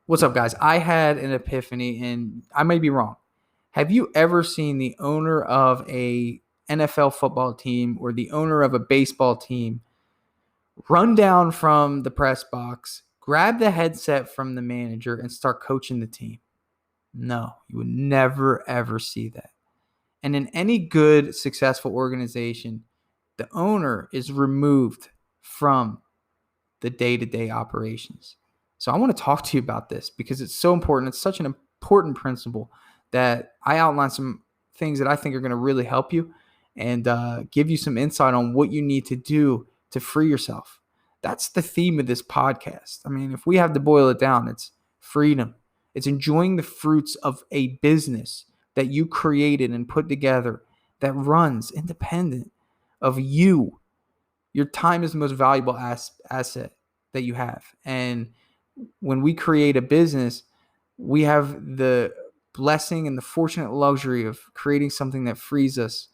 What's up, guys? I had an epiphany, and I may be wrong. Have you ever seen the owner of a NFL football team or the owner of a baseball team run down from the press box, grab the headset from the manager, and start coaching the team? No, you would never, ever see that. And in any good, successful organization, the owner is removed from the day-to-day operations. So I want to talk to you about this because it's so important. It's such an important principle that I outline some things that I think are going to really help you and give you some insight on what you need to do to free yourself. That's the theme of this podcast. I mean, if we have to boil it down, it's freedom. It's enjoying the fruits of a business that you created and put together that runs independent of you. Your time is the most valuable asset that you have. And when we create a business, we have the blessing and the fortunate luxury of creating something that frees us.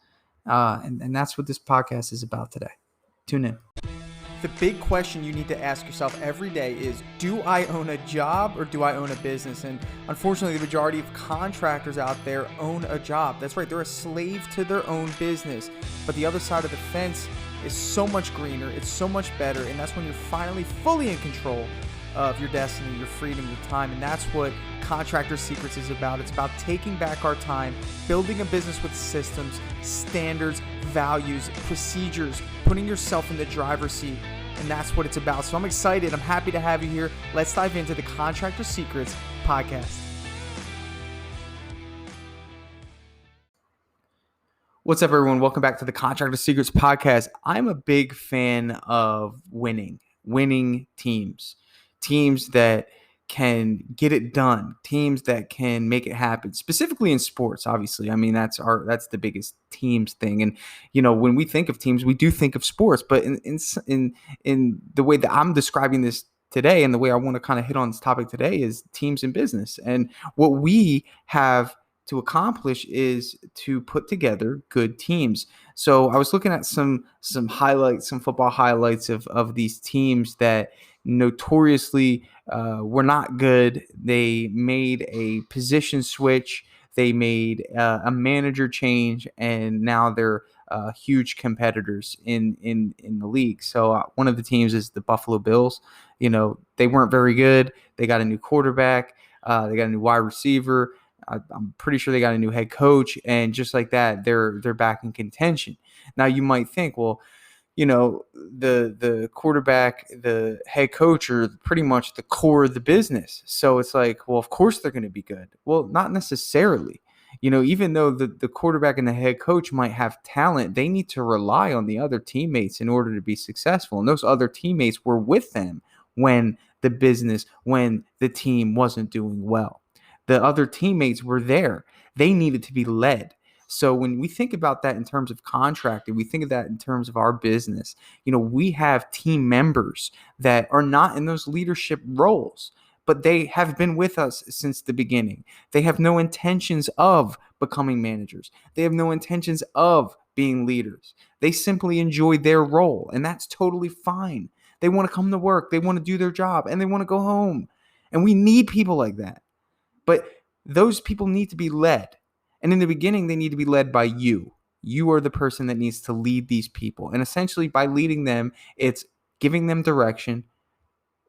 And that's what this podcast is about today. Tune in. The big question you need to ask yourself every day is, do I own a job or do I own a business? And unfortunately, the majority of contractors out there own a job. That's right. They're a slave to their own business. But the other side of the fence is so much greener. It's so much better. And that's when you're finally fully in control of your destiny, your freedom, your time. And that's what Contractor Secrets is about. It's about taking back our time, building a business with systems, standards, values, procedures, putting yourself in the driver's seat. And that's what it's about. So I'm excited. I'm happy to have you here. Let's dive into the Contractor Secrets podcast. What's up, everyone? Welcome back to the Contractor Secrets podcast. I'm a big fan of winning teams that can get it done, teams that can make it happen, specifically in sports. Obviously, I mean, that's the biggest teams thing. And when we think of teams, we do think of sports, but in the way that I'm describing this today, and the way I want to kind of hit on this topic today, is teams in business. And what we have to accomplish is to put together good teams. So I was looking at some highlights, some football highlights of these teams that notoriously were not good. They made a position switch. They made a manager change, and now they're huge competitors in the league. So one of the teams is the Buffalo Bills. They weren't very good. They got a new quarterback. They got a new wide receiver. I'm pretty sure they got a new head coach, and just like that, they're back in contention. Now you might think, well, the quarterback, the head coach are pretty much the core of the business. So it's like, well, of course they're going to be good. Well, not necessarily. Even though the quarterback and the head coach might have talent, they need to rely on the other teammates in order to be successful. And those other teammates were with them when the team wasn't doing well. The other teammates were there. They needed to be led. So when we think about that in terms of contracting, we think of that in terms of our business. We have team members that are not in those leadership roles, but they have been with us since the beginning. They have no intentions of becoming managers. They have no intentions of being leaders. They simply enjoy their role, and that's totally fine. They want to come to work. They want to do their job, and they want to go home. And we need people like that. But those people need to be led. And in the beginning, they need to be led by you. You are the person that needs to lead these people. And essentially, by leading them, it's giving them direction,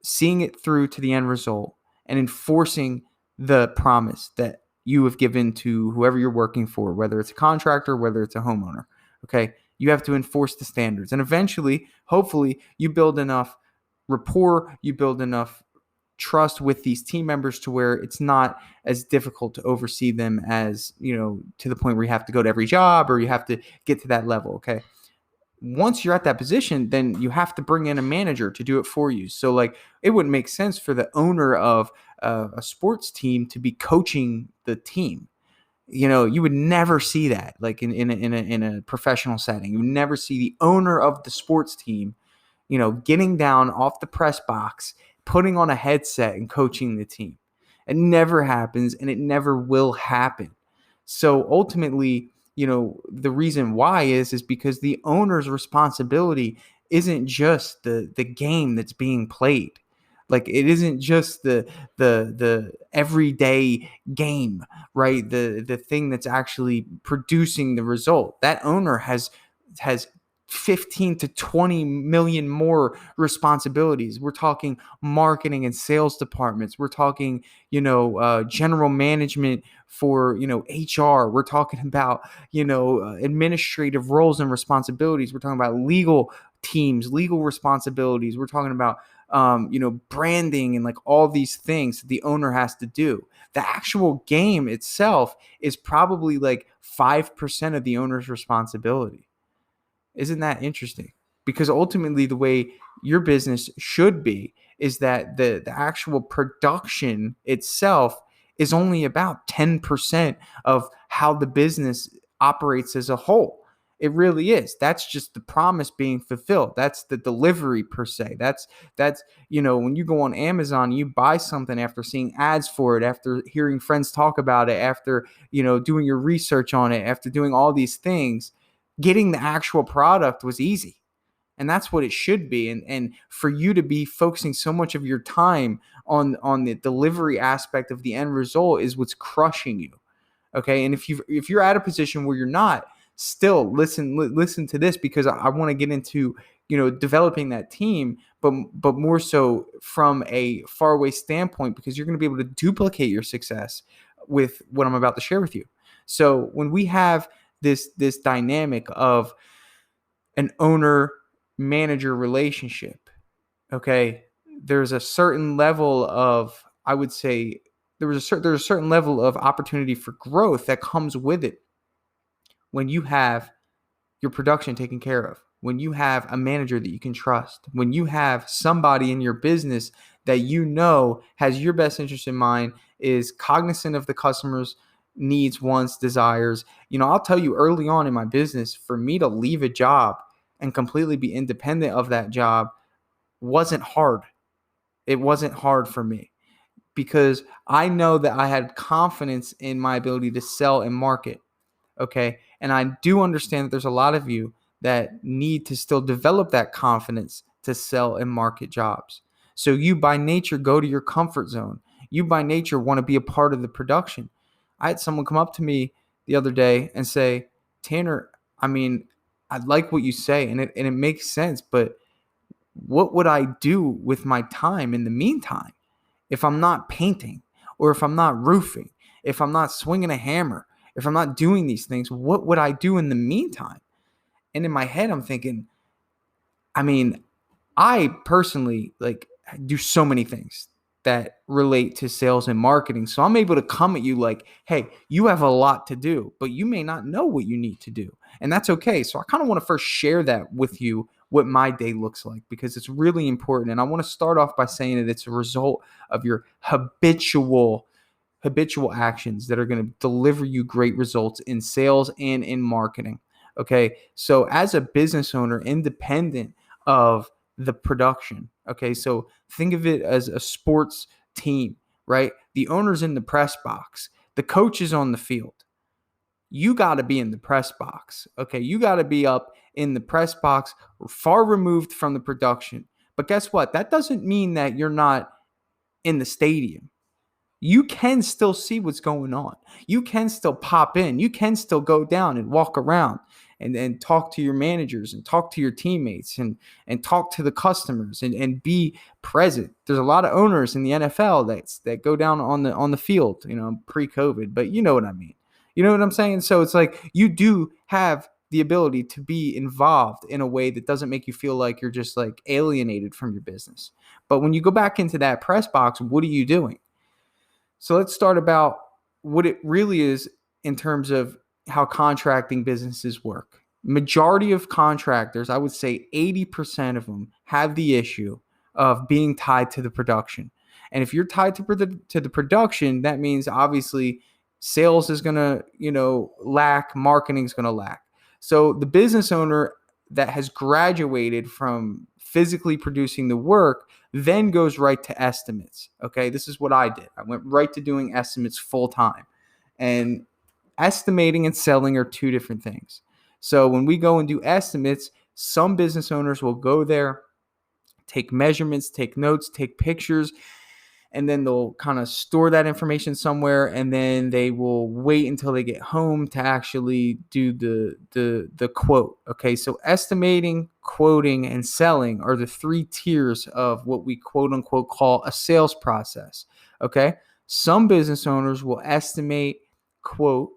seeing it through to the end result, and enforcing the promise that you have given to whoever you're working for, whether it's a contractor, whether it's a homeowner. Okay? You have to enforce the standards. And eventually, hopefully, you build enough rapport, you build enough trust with these team members to where it's not as difficult to oversee them as, to the point where you have to go to every job or you have to get to that level. Okay. Once you're at that position, then you have to bring in a manager to do it for you. So it wouldn't make sense for the owner of a sports team to be coaching the team. You would never see that in a professional setting. You would never see the owner of the sports team, getting down off the press box, putting on a headset and coaching the team. It never happens, and it never will happen. So ultimately, the reason why is because the owner's responsibility isn't just the game that's being played. Like, it isn't just the everyday game, right? The thing that's actually producing the result. That owner has 15 to 20 million more responsibilities. We're talking marketing and sales departments. We're talking, general management for, HR. We're talking about, administrative roles and responsibilities. We're talking about legal teams, legal responsibilities. We're talking about, branding and like all these things that the owner has to do. The actual game itself is probably like 5% of the owner's responsibility. Isn't that interesting? Because ultimately, the way your business should be is that the actual production itself is only about 10% of how the business operates as a whole. It really is. That's just the promise being fulfilled. That's the delivery per se. That's when you go on Amazon, you buy something after seeing ads for it, after hearing friends talk about it, after doing your research on it, after doing all these things. Getting the actual product was easy. And that's what it should be. And for you to be focusing so much of your time on the delivery aspect of the end result is what's crushing you. Okay. And if you're at a position where you're not, still listen to this, because I want to get into, developing that team, but more so from a faraway standpoint, because you're going to be able to duplicate your success with what I'm about to share with you. So when we have this dynamic of an owner manager relationship, okay, there's a certain level of, I would say, there's a certain level of opportunity for growth that comes with it when you have your production taken care of, when you have a manager that you can trust, when you have somebody in your business that has your best interest in mind, is cognizant of the customer's needs, wants, desires. I'll tell you, early on in my business, for me to leave a job and completely be independent of that job wasn't hard. It wasn't hard for me, because I know that I had confidence in my ability to sell and market. Okay. And I do understand that there's a lot of you that need to still develop that confidence to sell and market jobs. So you by nature go to your comfort zone. You by nature want to be a part of the production. I had someone come up to me the other day and say, Tanner, I like what you say and it makes sense, but what would I do with my time in the meantime if I'm not painting, or if I'm not roofing, if I'm not swinging a hammer, if I'm not doing these things? What would I do in the meantime? And in my head, I'm thinking, I personally do so many things that relate to sales and marketing. So I'm able to come at you like, hey, you have a lot to do, but you may not know what you need to do. And that's okay. So I kind of want to first share that with you, what my day looks like, because it's really important. And I want to start off by saying that it's a result of your habitual actions that are going to deliver you great results in sales and in marketing. Okay. So as a business owner, independent of the production. Okay. So think of it as a sports team, right? The owner's in the press box, the coach is on the field. You got to be in the press box. Okay. You got to be up in the press box, far removed from the production. But guess what? That doesn't mean that you're not in the stadium. You can still see what's going on. You can still pop in. You can still go down and walk around and talk to your managers and talk to your teammates and talk to the customers and be present. There's a lot of owners in the NFL that go down on the field, pre-COVID, but you know what I mean. You know what I'm saying? So it's like you do have the ability to be involved in a way that doesn't make you feel like you're just like alienated from your business. But when you go back into that press box, what are you doing? So let's start about what it really is in terms of how contracting businesses work. Majority of contractors, I would say 80% of them, have the issue of being tied to the production. And if you're tied to the production, that means obviously sales is going to, lack, marketing is going to lack. So the business owner that has graduated from physically producing the work then goes right to estimates. Okay, this is what I did. I went right to doing estimates full time. And estimating and selling are two different things. So when we go and do estimates, some business owners will go there, take measurements, take notes, take pictures, and then they'll kind of store that information somewhere, and then they will wait until they get home to actually do the quote. Okay, so estimating, quoting, and selling are the three tiers of what we quote unquote call a sales process. Okay, some business owners will estimate, quote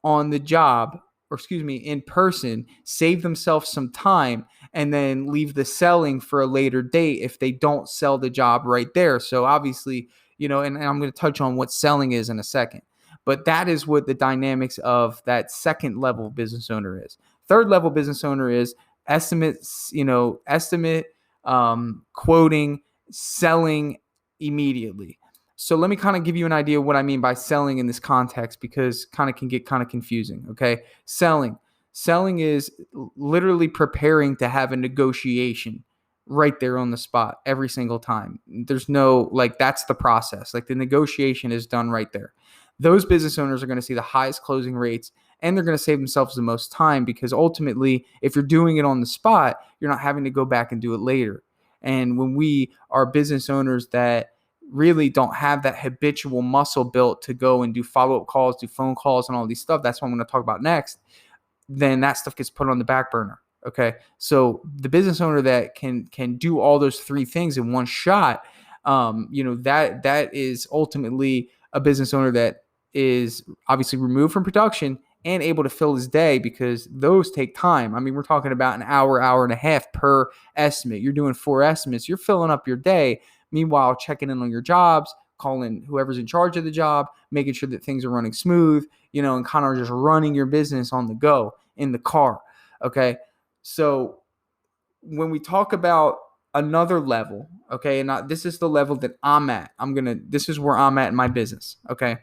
on the job, or excuse me, in person, save themselves some time, and then leave the selling for a later date if they don't sell the job right there. So obviously, and I'm going to touch on what selling is in a second, but that is what the dynamics of that second level business owner is. Third level business owner is estimates, quoting, selling immediately. So let me kind of give you an idea of what I mean by selling in this context, because kind of can get kind of confusing. Okay. Selling is literally preparing to have a negotiation right there on the spot every single time. There's no, that's the process. Like, the negotiation is done right there. Those business owners are going to see the highest closing rates, and they're going to save themselves the most time, because ultimately, if you're doing it on the spot, you're not having to go back and do it later. And when we are business owners that really don't have that habitual muscle built to go and do follow-up calls, do phone calls, and all these stuff, that's what I'm going to talk about next, then that stuff gets put on the back burner. Okay. So the business owner that can do all those three things in one shot, that is ultimately a business owner that is obviously removed from production and able to fill his day, because those take time. I mean, we're talking about an hour and a half per estimate. You're doing 4 estimates. You're filling up your day. Meanwhile, checking in on your jobs, calling whoever's in charge of the job, making sure that things are running smooth, and kind of just running your business on the go in the car. Okay. So when we talk about another level, okay, and this is the level that I'm at. This is where I'm at in my business. Okay.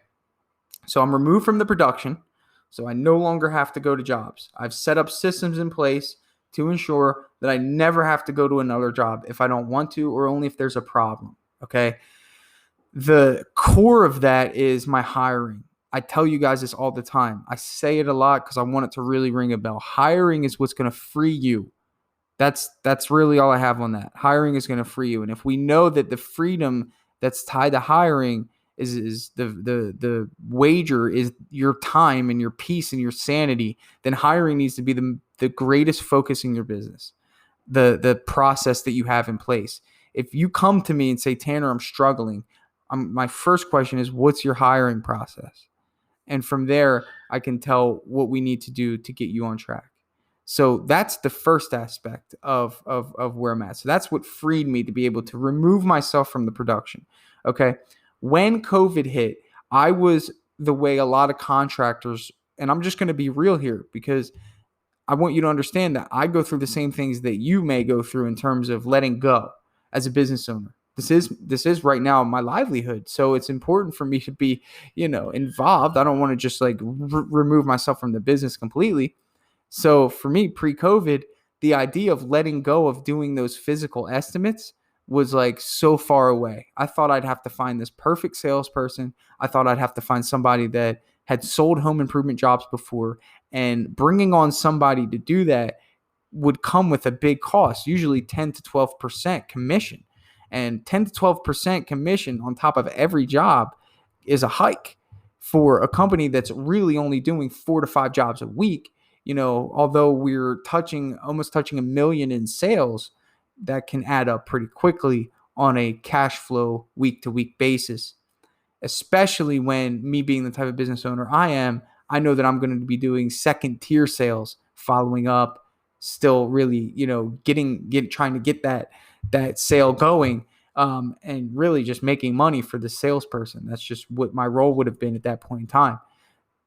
So I'm removed from the production. So I no longer have to go to jobs. I've set up systems in place to ensure that I never have to go to another job if I don't want to, or only if there's a problem. Okay. The core of that is my hiring. I tell you guys this all the time. I say it a lot because I want it to really ring a bell. Hiring is what's going to free you. That's really all I have on that. Hiring is going to free you. And if we know that the freedom that's tied to hiring is the wager is your time and your peace and your sanity, then hiring needs to be the greatest focus in your business, the process that you have in place. If you come to me and say, Tanner, I'm struggling, my first question is, what's your hiring process? And from there, I can tell what we need to do to get you on track. So that's the first aspect of where I'm at. So that's what freed me to be able to remove myself from the production. Okay. When COVID hit, I was the way a lot of contractors, and I'm just going to be real here, because I want you to understand that I go through the same things that you may go through in terms of letting go as a business owner. This is right now my livelihood. So it's important for me to be, involved. I don't want to just remove myself from the business completely. So for me, pre-COVID, the idea of letting go of doing those physical estimates was so far away. I thought I'd have to find this perfect salesperson. I thought I'd have to find somebody that had sold home improvement jobs before, and bringing on somebody to do that would come with a big cost, usually 10 to 12% commission. And 10 to 12% commission on top of every job is a hike for a company that's really only doing 4 to 5 jobs a week. Although we're almost touching $1 million in sales, that can add up pretty quickly on a cash flow week to week basis, especially when me being the type of business owner I am. I know that I'm going to be doing second tier sales, following up, still really, trying to get that sale going, and really just making money for the salesperson. That's just what my role would have been at that point in time.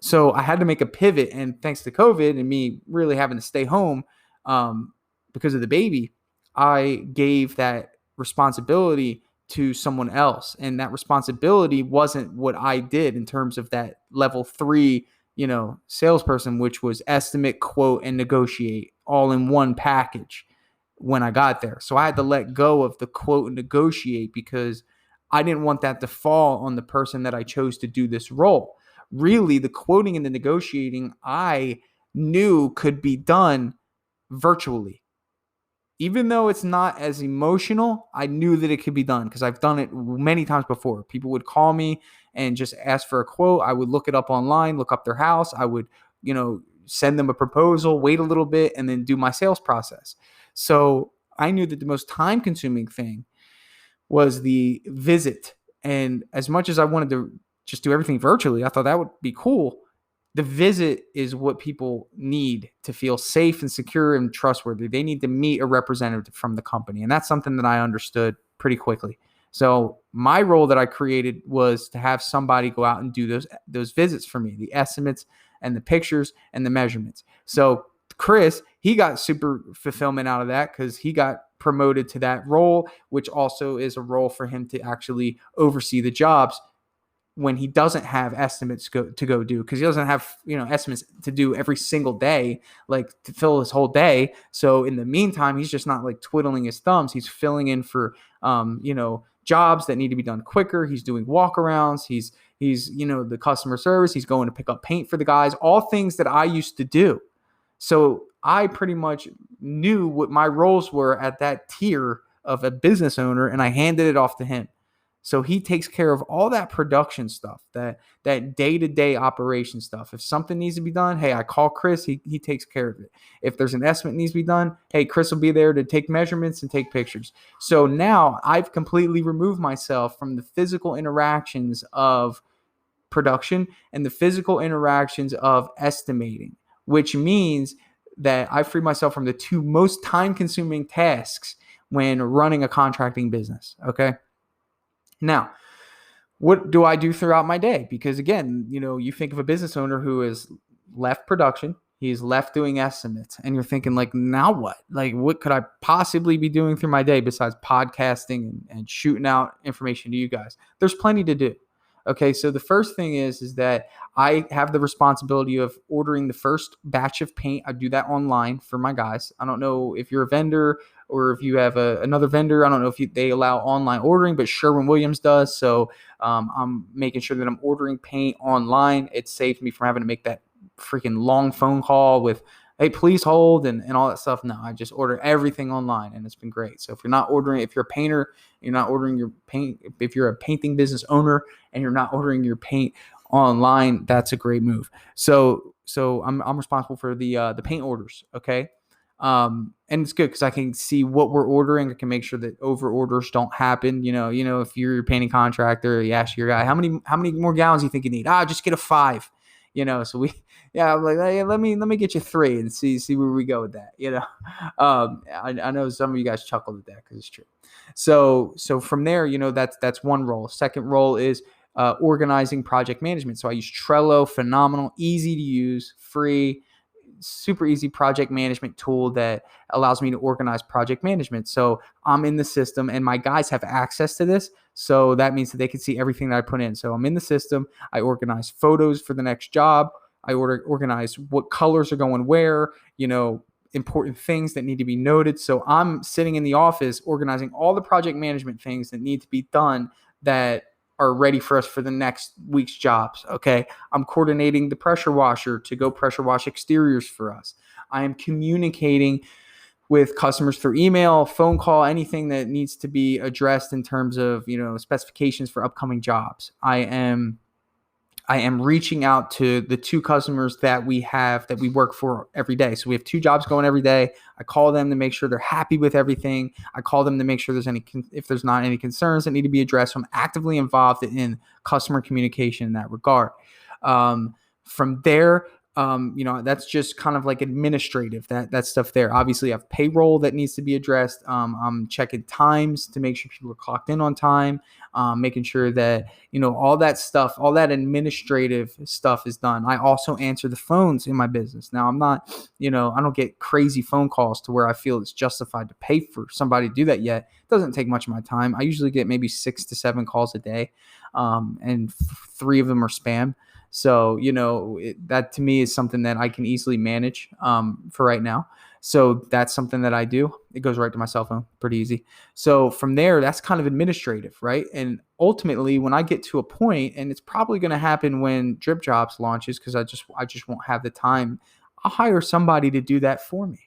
So I had to make a pivot, and thanks to COVID and me really having to stay home because of the baby, I gave that responsibility to someone else. And that responsibility wasn't what I did in terms of that level 3, salesperson, which was estimate, quote, and negotiate all in one package when I got there. So I had to let go of the quote and negotiate, because I didn't want that to fall on the person that I chose to do this role. Really, the quoting and the negotiating I knew could be done virtually. even though it's not as emotional, I knew that it could be done because I've done it many times before. People would call me and just ask for a quote. I would look it up online, look up their house. I would, send them a proposal, wait a little bit, and then do my sales process. So I knew that the most time consuming thing was the visit. And as much as I wanted to just do everything virtually, I thought that would be cool. The visit is what people need to feel safe and secure and trustworthy. They need to meet a representative from the company. And that's something that I understood pretty quickly. So my role that I created was to have somebody go out and do those visits for me, the estimates and the pictures and the measurements. So Chris, he got super fulfillment out of that because he got promoted to that role, which also is a role for him to actually oversee the jobs when he doesn't have estimates to go do, because he doesn't have estimates to do every single day, like to fill his whole day. So in the meantime, he's just not like twiddling his thumbs. He's filling in for jobs that need to be done quicker. He's doing walkarounds. He's the customer service. He's going to pick up paint for the guys. All things that I used to do. So I pretty much knew what my roles were at that tier of a business owner, and I handed it off to him. So he takes care of all that production stuff, that day-to-day operation stuff. If something needs to be done, hey, I call Chris. He takes care of it. If there's an estimate needs to be done, hey, Chris will be there to take measurements and take pictures. So now I've completely removed myself from the physical interactions of production and the physical interactions of estimating, which means that I free myself from the two most time-consuming tasks when running a contracting business, okay? Now, what do I do throughout my day? Because again, you think of a business owner who has left production, he's left doing estimates, and you're thinking like, now what? Like, what could I possibly be doing through my day besides podcasting and shooting out information to you guys? There's plenty to do. Okay, so the first thing is that I have the responsibility of ordering the first batch of paint. I do that online for my guys. I don't know if you're a vendor or if you have another vendor. I don't know if they allow online ordering, but Sherwin-Williams does. So I'm making sure that I'm ordering paint online. It saves me from having to make that freaking long phone call with, hey, please hold and all that stuff. No, I just order everything online, and it's been great. So if you're a painter, you're not ordering your paint. If you're a painting business owner and you're not ordering your paint online, that's a great move. So I'm responsible for the paint orders. Okay. And it's good because I can see what we're ordering. I can make sure that over orders don't happen. If you're a painting contractor, you ask your guy, how many more gallons do you think you need? Just get a 5. So I'm like, hey, let me get you 3 and see where we go with that. I know some of you guys chuckled at that because it's true. So from there, that's one role. Second role is organizing project management. So I use Trello, phenomenal, easy to use, free, super easy project management tool that allows me to organize project management. So I'm in the system and my guys have access to this. So that means that they can see everything that I put in. So I'm in the system. I organize photos for the next job. I organize what colors are going where, important things that need to be noted. So I'm sitting in the office organizing all the project management things that need to be done that are ready for us for the next week's jobs. Okay. I'm coordinating the pressure washer to go pressure wash exteriors for us. I am communicating with customers through email, phone call, anything that needs to be addressed in terms of, specifications for upcoming jobs. I am reaching out to the 2 customers that we work for every day. So we have 2 jobs going every day. I call them to make sure they're happy with everything. I call them to make sure if there's not any concerns that need to be addressed. So I'm actively involved in customer communication in that regard. From there, that's just kind of like administrative, that stuff there. Obviously I have payroll that needs to be addressed. I'm checking times to make sure people are clocked in on time, making sure that, all that stuff, all that administrative stuff is done. I also answer the phones in my business. Now I'm not, I don't get crazy phone calls to where I feel it's justified to pay for somebody to do that yet. It doesn't take much of my time. I usually get maybe 6 to 7 calls a day. And 3 of them are spam. So, that to me is something that I can easily manage for right now. So that's something that I do. It goes right to my cell phone, pretty easy. So from there, that's kind of administrative, right? And ultimately, when I get to a point, and it's probably going to happen when Dripjobs launches, because I just won't have the time, I'll hire somebody to do that for me.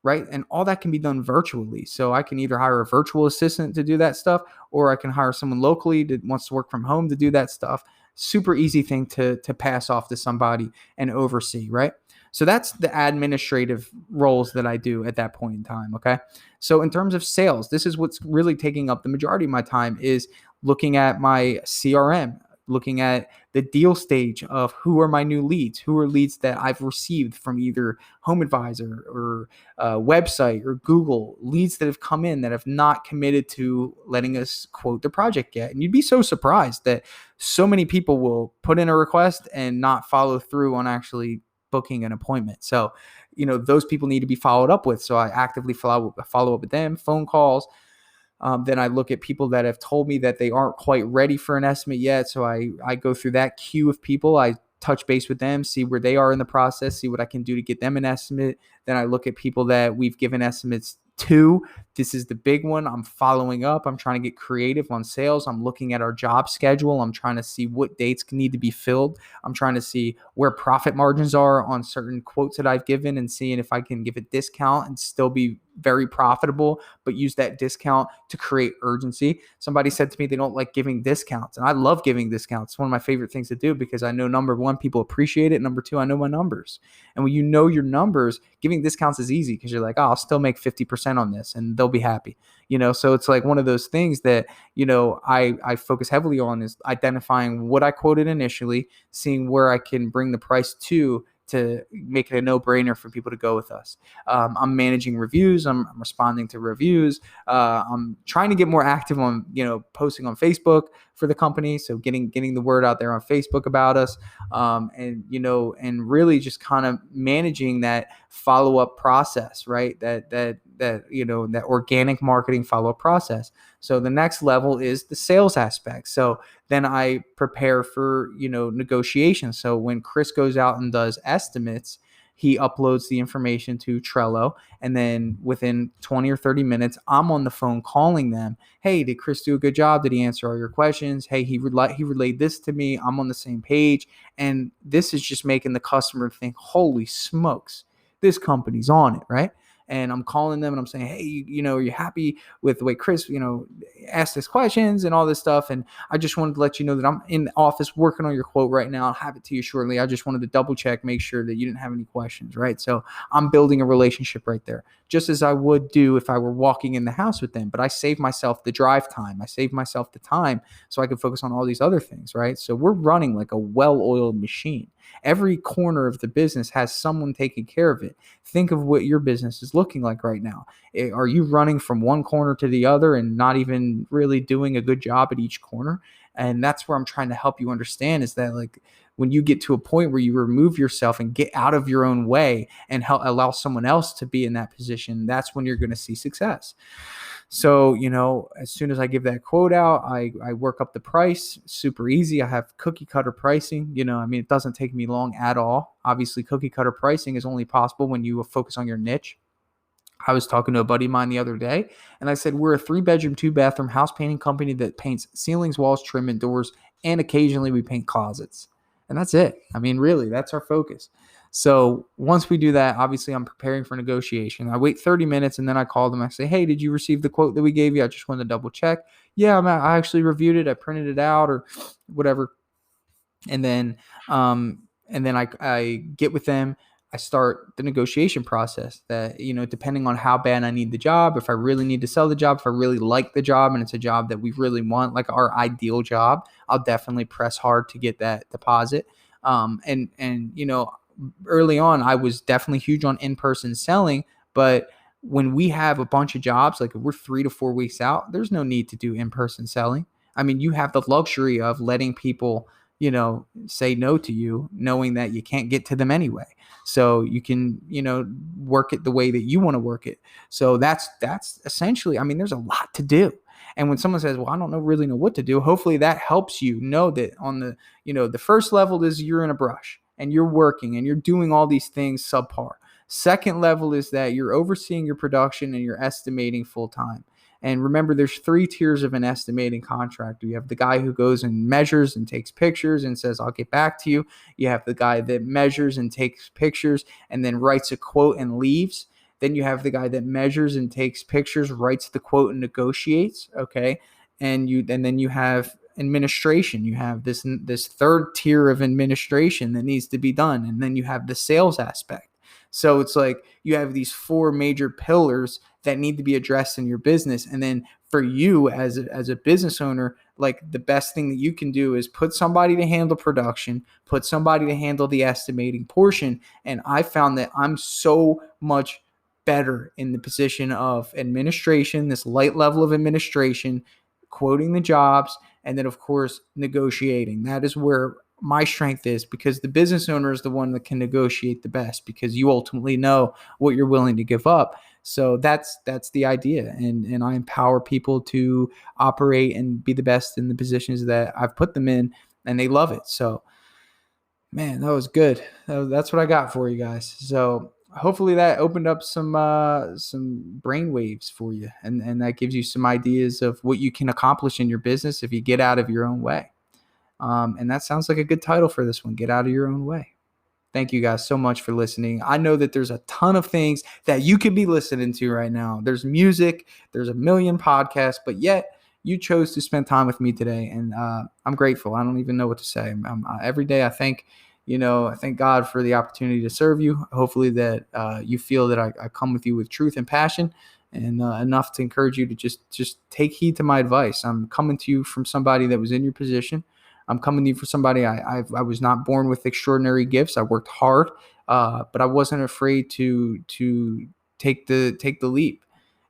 right? And all that can be done virtually. So I can either hire a virtual assistant to do that stuff, or I can hire someone locally that wants to work from home to do that stuff. Super easy thing to pass off to somebody and oversee, right? So that's the administrative roles that I do at that point in time. Okay. So in terms of sales, this is what's really taking up the majority of my time, is looking at my CRM, looking at the deal stage of who are my new leads, who are leads that I've received from either Home Advisor or website or Google, leads that have come in that have not committed to letting us quote the project yet. And you'd be so surprised that so many people will put in a request and not follow through on actually booking an appointment. So, those people need to be followed up with. So I actively follow up with them, phone calls. Then I look at people that have told me that they aren't quite ready for an estimate yet. So I go through that queue of people. I touch base with them, see where they are in the process, see what I can do to get them an estimate. Then I look at people that we've given estimates to. This is the big one. I'm following up. I'm trying to get creative on sales. I'm looking at our job schedule. I'm trying to see what dates need to be filled. I'm trying to see where profit margins are on certain quotes that I've given, and seeing if I can give a discount and still be very profitable, but use that discount to create urgency. Somebody said to me they don't like giving discounts, and I love giving discounts. It's one of my favorite things to do, because I know, number one, people appreciate it. Number two, I know my numbers. And when you know your numbers, giving discounts is easy, because you're like, oh, I'll still make 50% on this and they'll be happy. So it's like one of those things that, I focus heavily on, is identifying what I quoted initially, seeing where I can bring the price to make it a no-brainer for people to go with us. I'm managing reviews. I'm responding to reviews. I'm trying to get more active on, posting on Facebook for the company. So getting the word out there on Facebook about us, and really just kind of managing that follow-up process, right? That organic marketing follow-up process. So the next level is the sales aspect. So then I prepare for, negotiations. So when Chris goes out and does estimates, he uploads the information to Trello, and then within 20 or 30 minutes, I'm on the phone calling them. Hey, did Chris do a good job? Did he answer all your questions? Hey, he relayed this to me. I'm on the same page. And this is just making the customer think, holy smokes, this company's on it, right? And I'm calling them and I'm saying, hey, are you happy with the way Chris, asked his questions and all this stuff? And I just wanted to let you know that I'm in the office working on your quote right now. I'll have it to you shortly. I just wanted to double check, make sure that you didn't have any questions, right? So I'm building a relationship right there, just as I would do if I were walking in the house with them. But I save myself the drive time. I save myself the time so I can focus on all these other things, right? So we're running like a well-oiled machine. Every corner of the business has someone taking care of it. Think of what your business is looking like right now. Are you running from one corner to the other and not even really doing a good job at each corner? And that's where I'm trying to help you understand, is that, like, when you get to a point where you remove yourself and get out of your own way and allow someone else to be in that position, that's when you're going to see success. So, as soon as I give that quote out, I work up the price. Super easy. I have cookie cutter pricing. It doesn't take me long at all. Obviously, cookie cutter pricing is only possible when you focus on your niche. I was talking to a buddy of mine the other day, and I said, we're a 3-bedroom, 2-bathroom house painting company that paints ceilings, walls, trim, and doors, and occasionally we paint closets. And that's it. Really, that's our focus. So once we do that, obviously I'm preparing for negotiation. I wait 30 minutes and then I call them. I say, hey, did you receive the quote that we gave you? I just wanted to double check. Yeah, I actually reviewed it. I printed it out or whatever. And then I get with them. I start the negotiation process that, depending on how bad I need the job, if I really need to sell the job, if I really like the job and it's a job that we really want, like our ideal job, I'll definitely press hard to get that deposit. Early on, I was definitely huge on in-person selling, but when we have a bunch of jobs, like if we're 3 to 4 weeks out, there's no need to do in-person selling. You have the luxury of letting people, say no to you, knowing that you can't get to them anyway. So you can, work it the way that you want to work it. So that's essentially, there's a lot to do. And when someone says, well, I don't really know what to do, hopefully that helps you know that on the, the first level is you're in a brush and you're working and you're doing all these things subpar. Second level is that you're overseeing your production and you're estimating full time. And remember, there's 3 tiers of an estimating contractor. You have the guy who goes and measures and takes pictures and says, I'll get back to you. You have the guy that measures and takes pictures and then writes a quote and leaves. Then you have the guy that measures and takes pictures, writes the quote, and negotiates. Okay. And then you have administration. You have this third tier of administration that needs to be done. And then you have the sales aspect. So it's like you have these four major pillars that need to be addressed in your business. And then for you as a business owner, like the best thing that you can do is put somebody to handle production, put somebody to handle the estimating portion. And I found that I'm so much better in the position of administration, this light level of administration, quoting the jobs, and then of course negotiating. That is where my strength is, because the business owner is the one that can negotiate the best, because you ultimately know what you're willing to give up. So that's the idea. And I empower people to operate and be the best in the positions that I've put them in, and they love it. So man, that was good. That's what I got for you guys. So hopefully that opened up some brain waves for you, and that gives you some ideas of what you can accomplish in your business if you get out of your own way. And that sounds like a good title for this one: Get Out of Your Own Way. Thank you guys so much for listening. I know that there's a ton of things that you could be listening to right now. There's music, there's a million podcasts, but yet you chose to spend time with me today, and I'm grateful. I don't even know what to say. Every day I thank God for the opportunity to serve you. Hopefully that you feel that I come with you with truth and passion, and enough to encourage you to just take heed to my advice. I'm coming to you from somebody that was in your position. I'm coming to you for somebody. I was not born with extraordinary gifts. I worked hard, but I wasn't afraid to take the leap.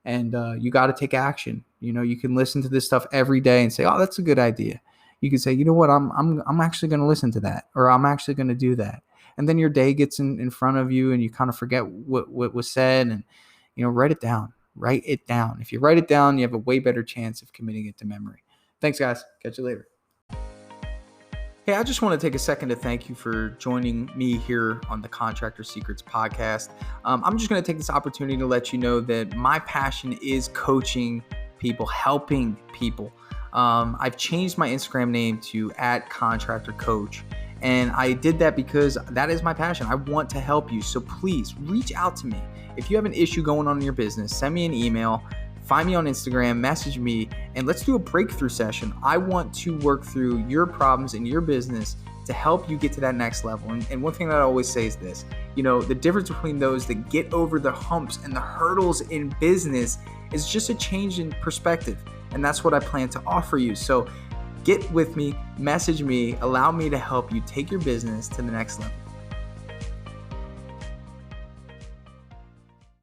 And you got to take action. You can listen to this stuff every day and say, "Oh, that's a good idea." You can say, "You know what? I'm actually going to listen to that," or "I'm actually going to do that." And then your day gets in front of you, and you kind of forget what was said. And write it down. Write it down. If you write it down, you have a way better chance of committing it to memory. Thanks, guys. Catch you later. Hey, I just want to take a second to thank you for joining me here on the Contractor Secrets podcast. I'm just going to take this opportunity to let you know that my passion is coaching people, helping people. I've changed my Instagram name to @ContractorCoach, and I did that because that is my passion. I want to help you. So please reach out to me. If you have an issue going on in your business, send me an email. Find me on Instagram, message me, and let's do a breakthrough session. I want to work through your problems in your business to help you get to that next level. And one thing that I always say is this, the difference between those that get over the humps and the hurdles in business is just a change in perspective. And that's what I plan to offer you. So get with me, message me, allow me to help you take your business to the next level.